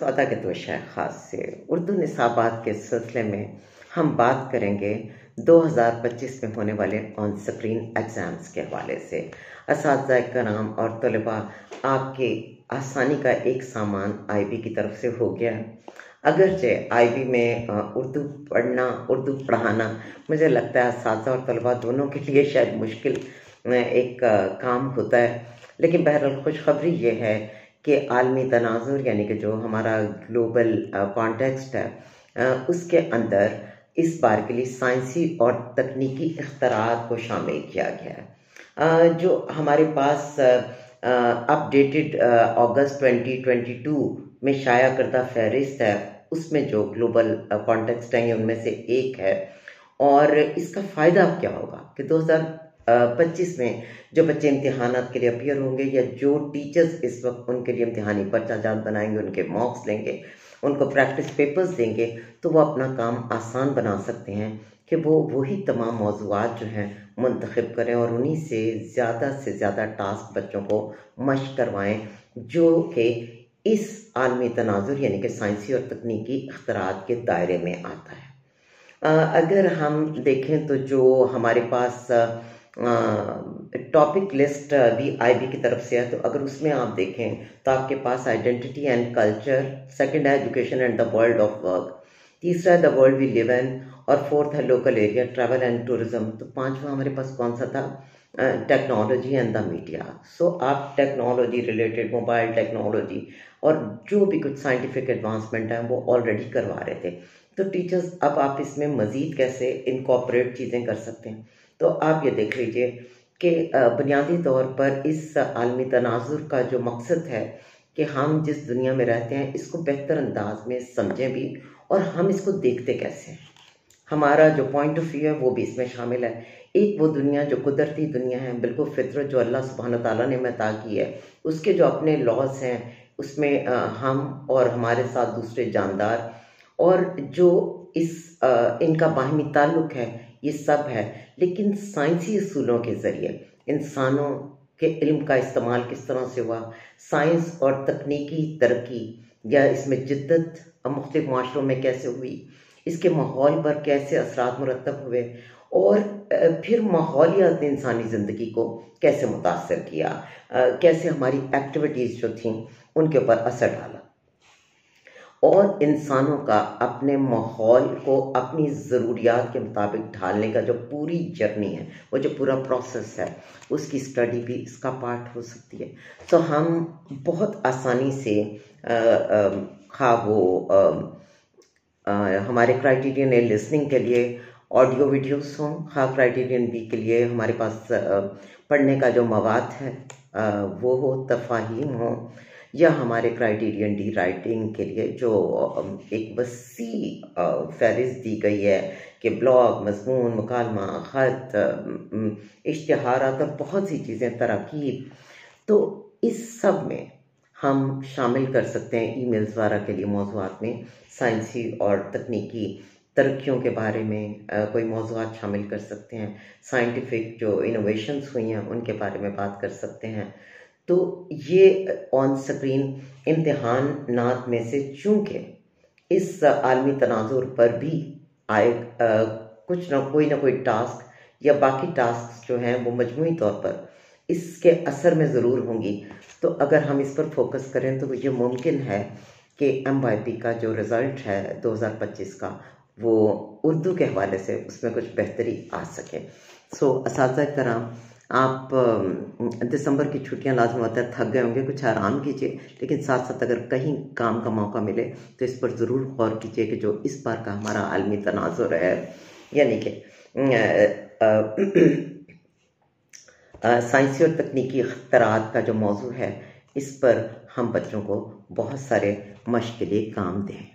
सौदा के दो शय ख़ास से उर्दू निसाबात के सिलसिले में हम बात करेंगे 2025 में होने वाले ऑन स्क्रीन एग्ज़ाम्स के हवाले से। असातिज़ा कराम और तलबा, आपके आसानी का एक सामान आईबी की तरफ से हो गया है। अगरचे आईबी में उर्दू पढ़ना, उर्दू पढ़ाना मुझे लगता है असातिज़ा और तलबा दोनों के लिए शायद मुश्किल एक काम होता है, लेकिन बहरहाल खुशखबरी ये है कि आलमी तनाजुर यानी कि जो हमारा ग्लोबल कॉन्टेक्स्ट है उसके अंदर इस बार के लिए साइंसी और तकनीकी इख्तराअत को शामिल किया गया है। जो हमारे पास अपडेटेड अगस्त 2022 में शाया करदा फहरिस्त है, उसमें जो ग्लोबल कॉन्टेक्स्ट है उनमें से एक है। और इसका फ़ायदा अब क्या होगा कि 2025 में जो बच्चे इम्तिहानात के लिए अपीयर होंगे या जो टीचर्स इस वक्त उनके लिए इम्तिहानी पर्चा जात बनाएंगे, उनके मॉक्स लेंगे, उनको प्रैक्टिस पेपर्स देंगे, तो वो अपना काम आसान बना सकते हैं कि वो वही तमाम मौज़ूआत जो हैं मुंतखब करें और उन्हीं से ज़्यादा टास्क बच्चों को मश्क करवाएं जो कि इस आलमी तनाजुर यानी कि साइंसी और तकनीकी इख्तराअत के दायरे में आता है। अगर हम देखें तो जो हमारे पास टॉपिक लिस्ट भी आईबी की तरफ से है, तो अगर उसमें आप देखें तो आपके पास आइडेंटिटी एंड कल्चर, सेकंड है education and the world of work, तीसरा है the world we live in, और फोर्थ है local area travel and tourism. तो पांचवा हमारे पास कौन सा था? Technology and the media. So आप टेक्नोलॉजी रिलेटेड, मोबाइल टेक्नोलॉजी और जो भी कुछ साइंटिफिक एडवांसमेंट है वो ऑलरेडी करवा रहे थे। तो टीचर्स अब आप इसमें मज़ीद कैसे इनकॉर्पोरेट चीज़ें कर सकते हैं, तो आप ये देख लीजिए कि बुनियादी तौर पर इस आलमी तनाजुर का जो मकसद है कि हम जिस दुनिया में रहते हैं इसको बेहतर अंदाज में समझें भी, और हम इसको देखते कैसे हैं। हमारा जो पॉइंट ऑफ व्यू है वो भी इसमें शामिल है। एक वो दुनिया जो कुदरती दुनिया है, बिल्कुल फितरत जो अल्लाह सुब्हान ताला ने अता की है, उसके जो अपने लॉज हैं उसमें हम और हमारे साथ दूसरे जानदार और जो इनका बाहमी ताल्लुक़ है ये सब है। लेकिन साइंसी असूलों के ज़रिए इंसानों के इल्म का इस्तेमाल किस तरह से हुआ, साइंस और तकनीकी तरक्की या इसमें जिद्दत मुख्तलिफ माशरों में कैसे हुई, इसके माहौल पर कैसे असरात मुरतब हुए, और फिर माहौलियात ने इंसानी ज़िंदगी को कैसे मुतासर किया, कैसे हमारी एक्टिविटीज़ जो थीं उनके ऊपर असर डाला, और इंसानों का अपने माहौल को अपनी ज़रूरियात के मुताबिक ढालने का जो पूरी जर्नी है, वो जो पूरा प्रोसेस है, उसकी स्टडी भी इसका पार्ट हो सकती है। तो हम बहुत आसानी से खा वो हमारे क्राइटेरियन ए लिसनिंग के लिए ऑडियो वीडियोस हों, खा क्राइटेरियन बी के लिए हमारे पास पढ़ने का जो मवाद है वो हो, तफ़ाहीम हो, या हमारे क्राइटेरियन डी राइटिंग के लिए जो एक वसी फहरिस्त दी गई है कि ब्लॉग, मज़मून, मुकालमा, ख़त, इश्तिहारात और बहुत सी चीज़ें, तराकीब, तो इस सब में हम शामिल कर सकते हैं ईमेल्स वगैरह के लिए मौज़ूआत में साइंसी और तकनीकी तरक्कियों के बारे में कोई मौज़ूआत शामिल कर सकते हैं, साइंटिफिक जो इनोवेशंस हुई हैं उनके बारे में बात कर सकते हैं। तो ये ऑन स्क्रीन इम्तिहानात में से चूँकि इस आलमी तनाजुर पर भी आए कुछ ना कोई टास्क या बाकी टास्क जो हैं वो मजमूई तौर पर इसके असर में ज़रूर होंगी, तो अगर हम इस पर फोकस करें तो ये मुमकिन है कि MYP का जो रिज़ल्ट है 2025 का वो उर्दू के हवाले से उसमें कुछ बेहतरी आ सके। सो असातिज़ा कराम, आप दिसंबर की छुट्टियां लाज़िम होता है, थक गए होंगे, कुछ आराम कीजिए, लेकिन साथ साथ अगर कहीं काम का मौका मिले तो इस पर ज़रूर गौर कीजिए कि जो इस बार का हमारा आलमी तनाजुर है यानी कि साइंसी और तकनीकी इख्तराअत का जो मौजू है, इस पर हम बच्चों को बहुत सारे मश्क के लिए काम दें।